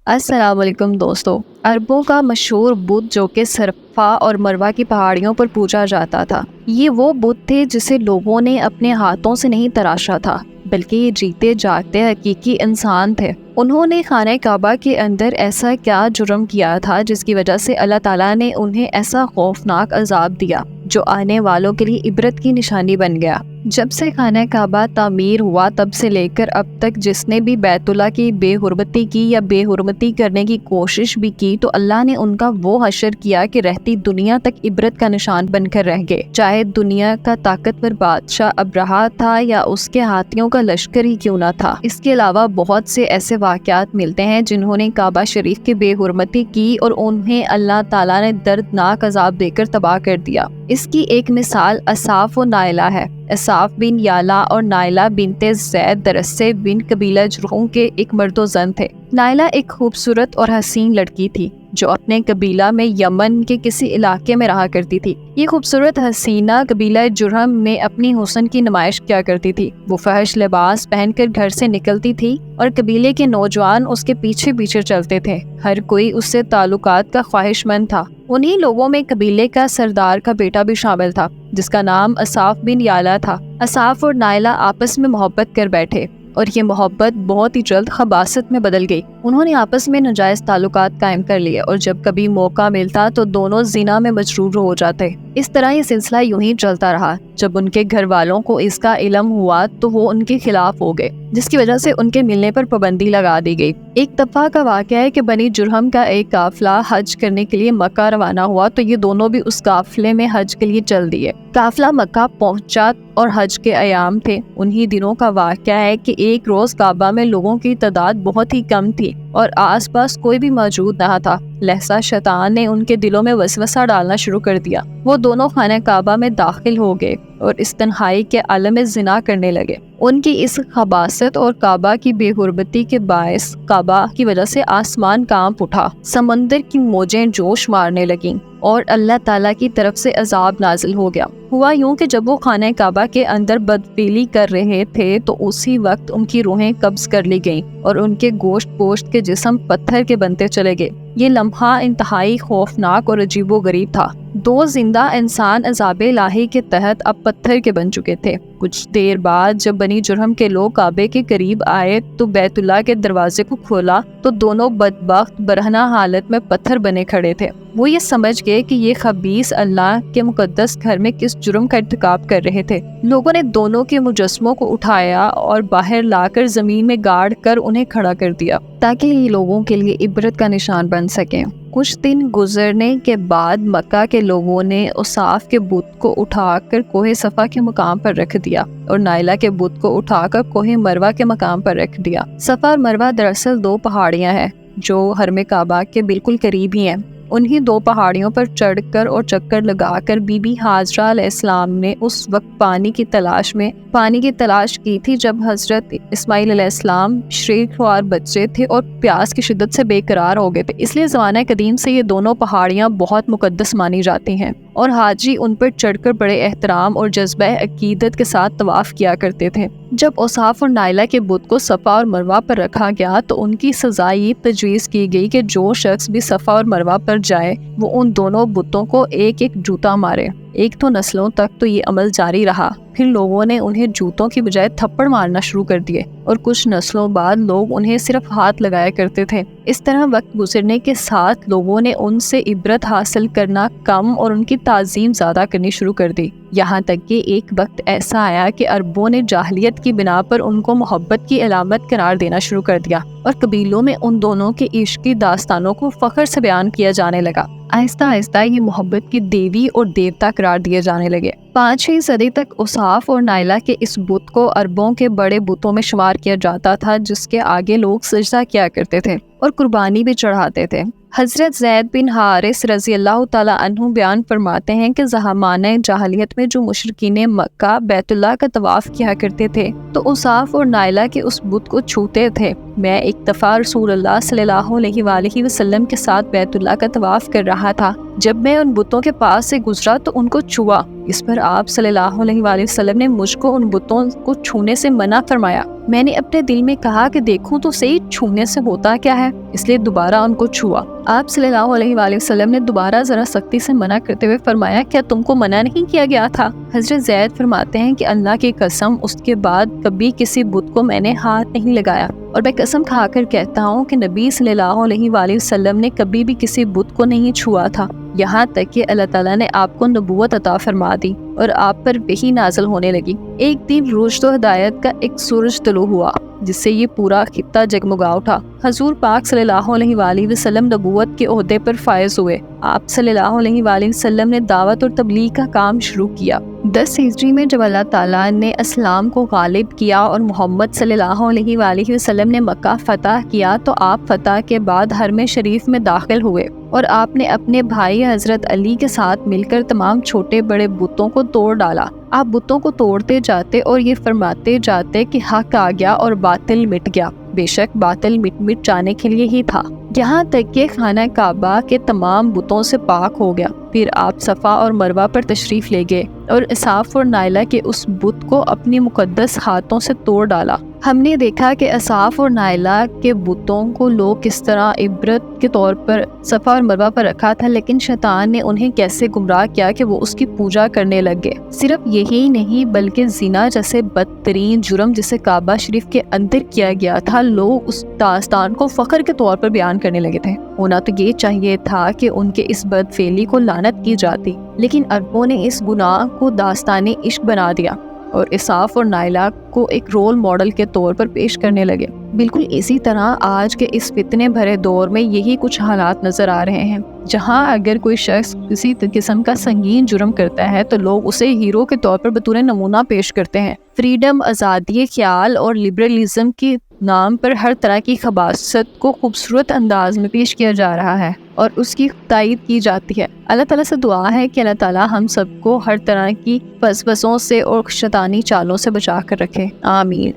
السلام علیکم دوستو۔ عربوں کا مشہور بت جو کہ صفا اور مروہ کی پہاڑیوں پر پوجا جاتا تھا، یہ وہ بت تھے جسے لوگوں نے اپنے ہاتھوں سے نہیں تراشا تھا، بلکہ یہ جیتے جاگتے حقیقی انسان تھے۔ انہوں نے خانہ کعبہ کے اندر ایسا کیا جرم کیا تھا جس کی وجہ سے اللہ تعالیٰ نے انہیں ایسا خوفناک عذاب دیا جو آنے والوں کے لیے عبرت کی نشانی بن گیا۔ جب سے خانہ کعبہ تعمیر ہوا تب سے لے کر اب تک جس نے بھی بیت اللہ کی بے حرمتی کی یا بے حرمتی کرنے کی کوشش بھی کی تو اللہ نے ان کا وہ حشر کیا کہ رہتی دنیا تک عبرت کا نشان بن کر رہ گئے، چاہے دنیا کا طاقتور بادشاہ ابرہہ تھا یا اس کے ہاتھیوں کا لشکر ہی کیوں نہ تھا۔ اس کے علاوہ بہت سے ایسے واقعات ملتے ہیں جنہوں نے کعبہ شریف کی بے حرمتی کی اور انہیں اللہ تعالیٰ نے دردناک عذاب دے کر تباہ کر دیا۔ اس کی ایک مثال اصاف و نائلہ ہے۔ اصاف بن یالا اور نائلہ بنت زید درسے بن قبیلہ جرہم کے ایک مرد و زن تھے۔ نائلہ ایک خوبصورت اور حسین لڑکی تھی جو اپنے قبیلہ میں یمن کے کسی علاقے میں رہا کرتی تھی۔ یہ خوبصورت حسینہ قبیلہ جرہم میں اپنی حسن کی نمائش کیا کرتی تھی۔ وہ فحش لباس پہن کر گھر سے نکلتی تھی اور قبیلے کے نوجوان اس کے پیچھے پیچھے چلتے تھے۔ ہر کوئی اس سے تعلقات کا خواہش مند تھا۔ انہی لوگوں میں قبیلے کا سردار کا بیٹا بھی شامل تھا جس کا نام اصاف بن یالا تھا۔ اصاف اور نائلہ آپس میں محبت کر بیٹھے اور یہ محبت بہت ہی جلد خباثت میں بدل گئی۔ انہوں نے آپس میں ناجائز تعلقات قائم کر لیے اور جب کبھی موقع ملتا تو دونوں زنا میں مجرور ہو جاتے۔ اس طرح یہ سلسلہ یوں ہی چلتا رہا۔ جب ان کے گھر والوں کو اس کا علم ہوا تو وہ ان کے خلاف ہو گئے، جس کی وجہ سے ان کے ملنے پر پابندی لگا دی گئی۔ ایک دفعہ کا واقعہ ہے کہ بنی جرہم کا ایک قافلہ حج کرنے کے لیے مکہ روانہ ہوا تو یہ دونوں بھی اس قافلے میں حج کے لیے چل دیے۔ قافلہ مکہ پہنچا اور حج کے ایام تھے۔ انہی دنوں کا واقعہ ہے کہ ایک روز کعبہ میں لوگوں کی تعداد بہت ہی کم تھی اور آس پاس کوئی بھی موجود نہ تھا۔ لہذا شیطان نے ان کے دلوں میں وسوسہ ڈالنا شروع کر دیا۔ وہ دونوں خانہ کعبہ میں داخل ہو گئے اور اس تنہائی کے عالم میں زنا کرنے لگے۔ ان کی اس خباثت اور کعبہ کی بے حرمتی کے باعث کعبہ کی وجہ سے آسمان کانپ اٹھا، سمندر کی موجیں جوش مارنے لگیں اور اللہ تعالیٰ کی طرف سے عذاب نازل ہو گیا۔ ہوا یوں کہ جب وہ خانہ کعبہ کے اندر بدفعلی کر رہے تھے تو اسی وقت ان کی روحیں قبض کر لی گئیں اور ان کے گوشت کے جسم پتھر کے بنتے چلے گئے۔ یہ لمحہ انتہائی خوفناک اور عجیب و غریب تھا۔ دو زندہ انسان عذاب الہی کے تحت اب پتھر کے بن چکے تھے۔ کچھ دیر بعد جب بنی جرہم کے لوگ کعبے کے قریب آئے تو بیت اللہ کے دروازے کو کھولا تو دونوں بدبخت برہنہ حالت میں پتھر بنے کھڑے تھے۔ وہ یہ سمجھ گئے کہ یہ خبیث اللہ کے مقدس گھر میں کس جرم کا ارتکاب کر رہے تھے۔ لوگوں نے دونوں کے مجسموں کو اٹھایا اور باہر لا کر زمین میں گاڑ کر انہیں کھڑا کر دیا تاکہ یہ لوگوں کے لیے عبرت کا نشان بن سکے۔ کچھ دن گزرنے کے بعد مکہ کے لوگوں نے اصاف کے بت کو اٹھا کر کوہ صفا کے مقام پر رکھ دیا اور نائلہ کے بت کو اٹھا کر کوہ مروہ کے مقام پر رکھ دیا۔ صفا اور مروہ دراصل دو پہاڑیاں ہیں جو حرم کعبہ کے بالکل قریب ہی ہیں۔ انہی دو پہاڑیوں پر چڑھ کر اور چکر لگا کر بی بی ہاجرہ علیہ السلام نے اس وقت پانی کی تلاش کی تھی جب حضرت اسماعیل علیہ السلام شریک خوار بچے تھے اور پیاس کی شدت سے بے قرار ہو گئے تھے۔ اس لیے زمانہ قدیم سے یہ دونوں پہاڑیاں بہت مقدس مانی جاتی ہیں اور حاجی ان پر چڑھ کر بڑے احترام اور جذبہ عقیدت کے ساتھ طواف کیا کرتے تھے۔ جب اصاف اور نائلہ کے بت کو صفا اور مروہ پر رکھا گیا تو ان کی سزا یہ تجویز کی گئی کہ جو شخص بھی صفا اور مروہ پر جائے وہ ان دونوں بتوں کو ایک ایک جوتا مارے۔ ایک تو نسلوں تک تو یہ عمل جاری رہا، پھر لوگوں نے انہیں جوتوں کی بجائے تھپڑ مارنا شروع کر دیے اور کچھ نسلوں بعد لوگ انہیں صرف ہاتھ لگایا کرتے تھے۔ اس طرح وقت گزرنے کے ساتھ لوگوں نے ان سے عبرت حاصل کرنا کم اور ان کی تعظیم زیادہ کرنی شروع کر دی، یہاں تک کہ ایک وقت ایسا آیا کہ عربوں نے جاہلیت کی بنا پر ان کو محبت کی علامت قرار دینا شروع کر دیا اور قبیلوں میں ان دونوں کے عشقی داستانوں کو فخر سے بیان کیا جانے لگا۔ آہستہ آہستہ یہ محبت کی دیوی اور دیوتا قرار دیے جانے لگے۔ 5ویں صدی تک اصاف اور نائلہ کے اس بت کو عربوں کے بڑے بتوں میں شمار کیا جاتا تھا جس کے آگے لوگ سجدہ کیا کرتے تھے اور قربانی بھی چڑھاتے تھے۔ حضرت زید بن حارث رضی اللہ تعالیٰ عنہ بیان فرماتے ہیں کہ زمانہ جاہلیت میں جو مشرکین مکہ بیت اللہ کا طواف کیا کرتے تھے تو اصاف اور نائلہ کے اس بت کو چھوتے تھے۔ میں ایک دفعہ رسول اللہ صلی اللہ علیہ وآلہ وسلم کے ساتھ بیت اللہ کا طواف کر رہا تھا۔ جب میں ان بتوں کے پاس سے گزرا تو ان کو چھوا۔ اس پر آپ صلی اللہ علیہ وآلہ وسلم نے مجھ کو ان بتوں کو چھونے سے منع فرمایا۔ میں نے اپنے دل میں کہا کہ دیکھوں تو صحیح چھونے سے ہوتا کیا ہے، اس لیے دوبارہ ان کو چھوا۔ آپ صلی اللہ علیہ وآلہ وسلم نے دوبارہ ذرا سختی سے منع کرتے ہوئے فرمایا، کیا تم کو منع نہیں کیا گیا تھا؟ حضرت زید فرماتے ہیں کہ اللہ کی قسم اس کے بعد کبھی کسی بت کو میں نے ہاتھ نہیں لگایا، اور میں قسم کھا کر کہتا ہوں کہ نبی صلی اللہ علیہ وآلہ وسلم نے کبھی بھی کسی بت کو نہیں چھوا تھا، یہاں تک کہ اللہ تعالیٰ نے آپ کو نبوت عطا فرما دی اور آپ پر وحی نازل ہونے لگی۔ ایک دن رشد و ہدایت کا ایک سورج طلوع ہوا جس سے یہ پورا خطہ جگمگا اٹھا۔ حضور پاک صلی اللہ علیہ وآلہ وسلم نبوت کے عہدے پر فائز ہوئے۔ آپ صلی اللہ علیہ وآلہ وسلم نے دعوت اور تبلیغ کا کام شروع کیا۔ 10 ہجری میں جب اللہ تعالیٰ نے اسلام کو غالب کیا اور محمد صلی اللہ علیہ وآلہ وسلم نے مکہ فتح کیا تو آپ فتح کے بعد حرم شریف میں داخل ہوئے اور آپ نے اپنے بھائی حضرت علی کے ساتھ مل کر تمام چھوٹے بڑے بتوں کو توڑ ڈالا۔ آپ بتوں کو توڑتے جاتے اور یہ فرماتے جاتے کہ حق آ گیا اور باطل مٹ گیا۔ بے شک باطل مٹ جانے کے لیے ہی تھا، یہاں تک کہ خانہ کعبہ کے تمام بتوں سے پاک ہو گیا۔ پھر آپ صفا اور مروہ پر تشریف لے گئے اور اساف اور نائلہ کے اس بت کو اپنی مقدس ہاتھوں سے توڑ ڈالا۔ ہم نے دیکھا کہ اساف اور نائلہ کے بتوں کو لوگ کس طرح عبرت کے طور پر صفا اور مروہ پر رکھا تھا، لیکن شیطان نے انہیں کیسے گمراہ کیا کہ وہ اس کی پوجا کرنے لگ گئے۔ صرف یہی نہیں بلکہ زنا جیسے بدترین جرم جسے کعبہ شریف کے اندر کیا گیا تھا، لوگ اس داستان کو فخر کے طور پر بیان کرنے لگے تھے۔ ہونا تو یہ چاہیے تھا کہ ان کے اس بدفعلی کو لعنت کی جاتی، لیکن عربوں نے اس گناہ کو داستان عشق بنا دیا اور اساف اور نائلہ کو ایک رول ماڈل کے طور پر پیش کرنے لگے۔ بالکل اسی طرح آج کے اس فتنے بھرے دور میں یہی کچھ حالات نظر آ رہے ہیں، جہاں اگر کوئی شخص کسی قسم کا سنگین جرم کرتا ہے تو لوگ اسے ہیرو کے طور پر بطور نمونہ پیش کرتے ہیں۔ فریڈم، آزادی خیال اور لبرلزم کی نام پر ہر طرح کی خباثت کو خوبصورت انداز میں پیش کیا جا رہا ہے اور اس کی تائید کی جاتی ہے۔ اللہ تعالیٰ سے دعا ہے کہ اللہ تعالیٰ ہم سب کو ہر طرح کی وسوسوں سے اور شیطانی چالوں سے بچا کر رکھے، آمین۔